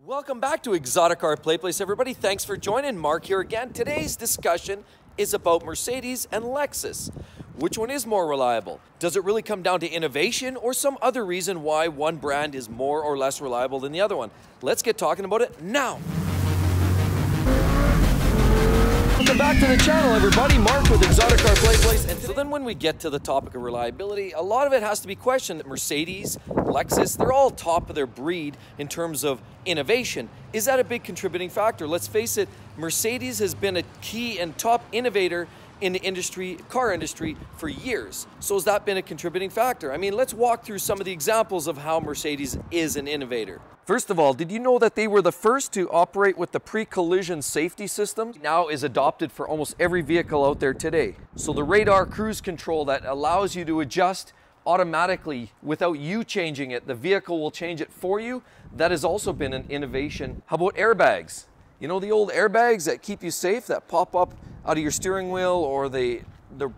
Welcome back to Exotic Car Play Place, everybody. Thanks for joining. Mark here again. Today's discussion is about Mercedes and Lexus. Which one is more reliable? Does it really come down to innovation or some other reason why one brand is more or less reliable than the other one? Let's get talking about it now. Welcome back to the channel, everybody. Mark with Exotic Car Play Place. And so then when we get to the topic of reliability, a lot of it has to be questioned. Mercedes, Lexus, they're all top of their breed in terms of innovation. Is that a big contributing factor? Let's face it, Mercedes has been a key and top innovator in the industry, car industry, for years. So has that been a contributing factor? I mean, let's walk through some of the examples of how Mercedes is an innovator. First of all, did you know that they were the first to operate with the pre-collision safety system? Now is adopted for almost every vehicle out there today. So the radar cruise control that allows you to adjust automatically without you changing it, the vehicle will change it for you. That has also been an innovation. How about airbags? You know the old airbags that keep you safe, that pop up out of your steering wheel or the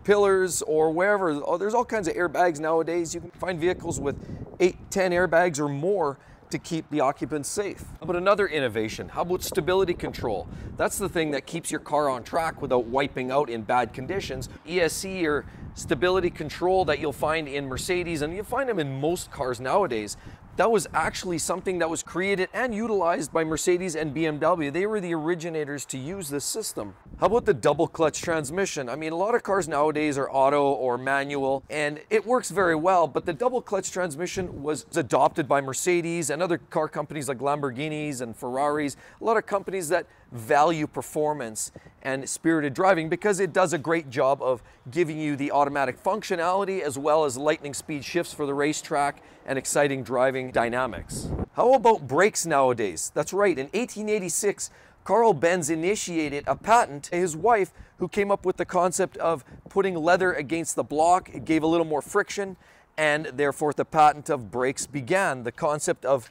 pillars or wherever. Oh, there's all kinds of airbags nowadays. You can find vehicles with 8, 10 airbags or more to keep the occupants safe. How about another innovation? How about stability control? That's the thing that keeps your car on track without wiping out in bad conditions. ESC, or stability control, that you'll find in Mercedes, and you'll find them in most cars nowadays. That was actually something that was created and utilized by Mercedes and BMW. They were the originators to use this system. How about the double clutch transmission? I mean, a lot of cars nowadays are auto or manual, and it works very well, but the double clutch transmission was adopted by Mercedes and other car companies like Lamborghinis and Ferraris, a lot of companies that value performance and spirited driving because it does a great job of giving you the automatic functionality as well as lightning speed shifts for the racetrack and exciting driving dynamics. How about brakes nowadays? That's right, in 1886, Carl Benz initiated a patent. His wife, who came up with the concept of putting leather against the block, it gave a little more friction, and therefore the patent of brakes began. The concept of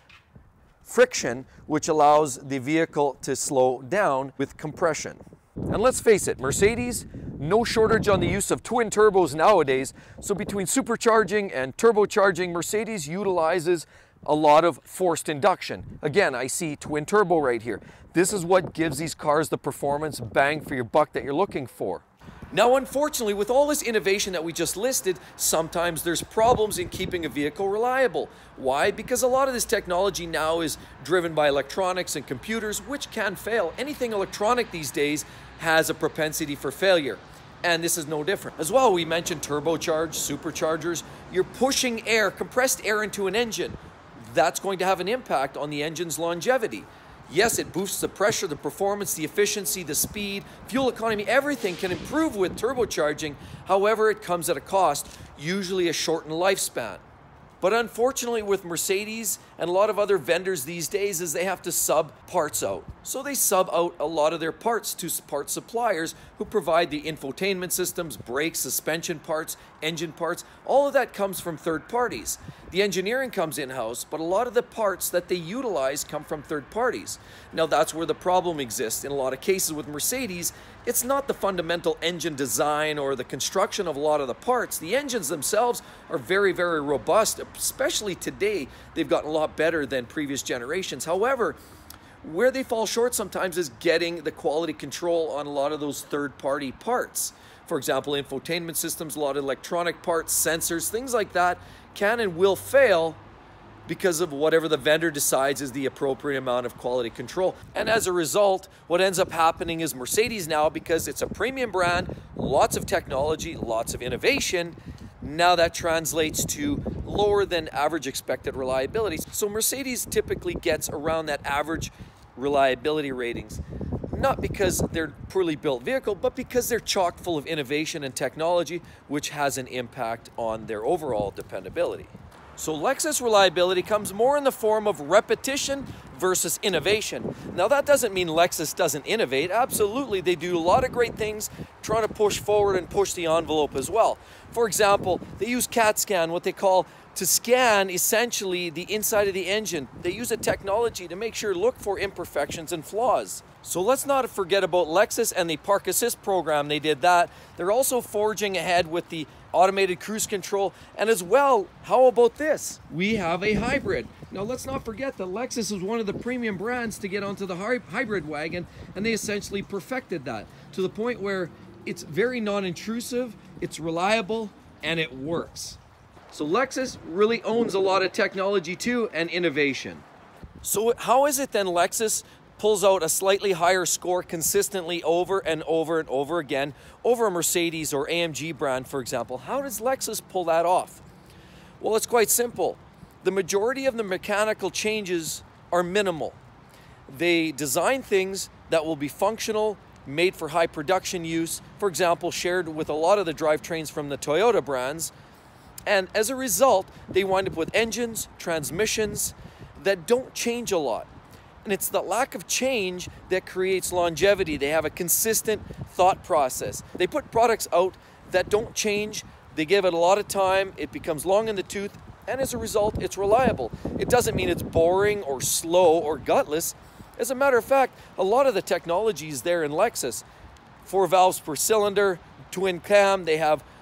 friction, which allows the vehicle to slow down with compression. And let's face it, Mercedes, no shortage on the use of twin turbos nowadays. So between supercharging and turbocharging, Mercedes utilizes a lot of forced induction. Again, I see twin turbo right here. This is what gives these cars the performance bang for your buck that you're looking for. Now, unfortunately, with all this innovation that we just listed, sometimes there's problems in keeping a vehicle reliable. Why? Because a lot of this technology now is driven by electronics and computers, which can fail. Anything electronic these days has a propensity for failure, and this is no different. As well, we mentioned turbocharged, superchargers. You're pushing air, compressed air into an engine. That's going to have an impact on the engine's longevity. Yes, it boosts the pressure, the performance, the efficiency, the speed, fuel economy, everything can improve with turbocharging. However, it comes at a cost, usually a shortened lifespan. But unfortunately with Mercedes and a lot of other vendors these days is they have to sub parts out. So they sub out a lot of their parts to part suppliers who provide the infotainment systems, brakes, suspension parts, engine parts. All of that comes from third parties. The engineering comes in-house, but a lot of the parts that they utilize come from third parties. Now that's where the problem exists. In a lot of cases with Mercedes, it's not the fundamental engine design or the construction of a lot of the parts. The engines themselves are very, very robust, especially today. They've gotten a lot better than previous generations. However, where they fall short sometimes is getting the quality control on a lot of those third-party parts. For example, infotainment systems, a lot of electronic parts, sensors, things like that can and will fail because of whatever the vendor decides is the appropriate amount of quality control. And as a result, what ends up happening is Mercedes now, because it's a premium brand, lots of technology, lots of innovation, now that translates to lower than average expected reliability. So Mercedes typically gets around that average reliability ratings, not because they're a poorly built vehicle, but because they're chock full of innovation and technology, which has an impact on their overall dependability. So Lexus reliability comes more in the form of repetition versus innovation. Now that doesn't mean Lexus doesn't innovate. Absolutely, they do a lot of great things trying to push forward and push the envelope as well. For example, they use CAT scan, what they call to scan essentially the inside of the engine. They use a technology to make sure look for imperfections and flaws. So let's not forget about Lexus and the Park Assist program. They did that. They're also forging ahead with the automated cruise control, and as well, how about this? We have a hybrid. Now let's not forget that Lexus is one of the premium brands to get onto the hybrid wagon, and they essentially perfected that to the point where it's very non-intrusive, it's reliable, and it works. So Lexus really owns a lot of technology too, and innovation. So how is it then Lexus pulls out a slightly higher score consistently over and over and over again over a Mercedes or AMG brand, for example? How does Lexus pull that off? Well, it's quite simple. The majority of the mechanical changes are minimal. They design things that will be functional, made for high production use, for example, shared with a lot of the drivetrains from the Toyota brands. And as a result, they wind up with engines, transmissions that don't change a lot. And it's the lack of change that creates longevity. They have a consistent thought process. They put products out that don't change. They give it a lot of time. It becomes long in the tooth. And as a result, it's reliable. It doesn't mean it's boring or slow or gutless. As a matter of fact, a lot of the technology is there in Lexus. 4 valves per cylinder, twin cam. They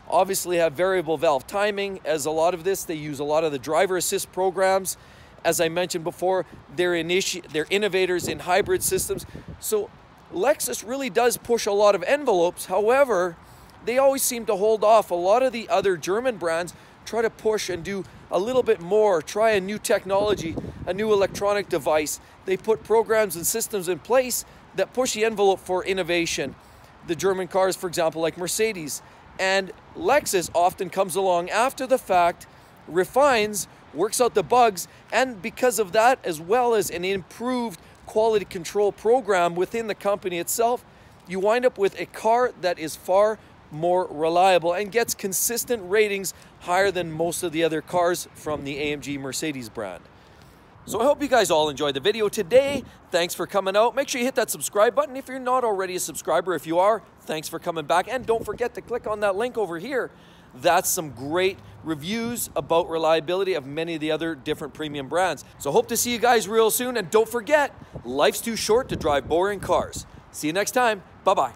obviously have variable valve timing. As a lot of this, they use a lot of the driver assist programs. As I mentioned before, they're innovators in hybrid systems. So Lexus really does push a lot of envelopes. However, they always seem to hold off. A lot of the other German brands try to push and do a little bit more, try a new technology, a new electronic device. They put programs and systems in place that push the envelope for innovation. The German cars, for example, like Mercedes. And Lexus often comes along after the fact, refines, works out the bugs, and because of that, as well as an improved quality control program within the company itself, you wind up with a car that is far more reliable and gets consistent ratings higher than most of the other cars from the AMG Mercedes brand. So I hope you guys all enjoyed the video today. Thanks for coming out. Make sure you hit that subscribe button if you're not already a subscriber. If you are, thanks for coming back. And don't forget to click on that link over here. That's some great reviews about reliability of many of the other different premium brands. So hope to see you guys real soon. And don't forget, life's too short to drive boring cars. See you next time. Bye-bye.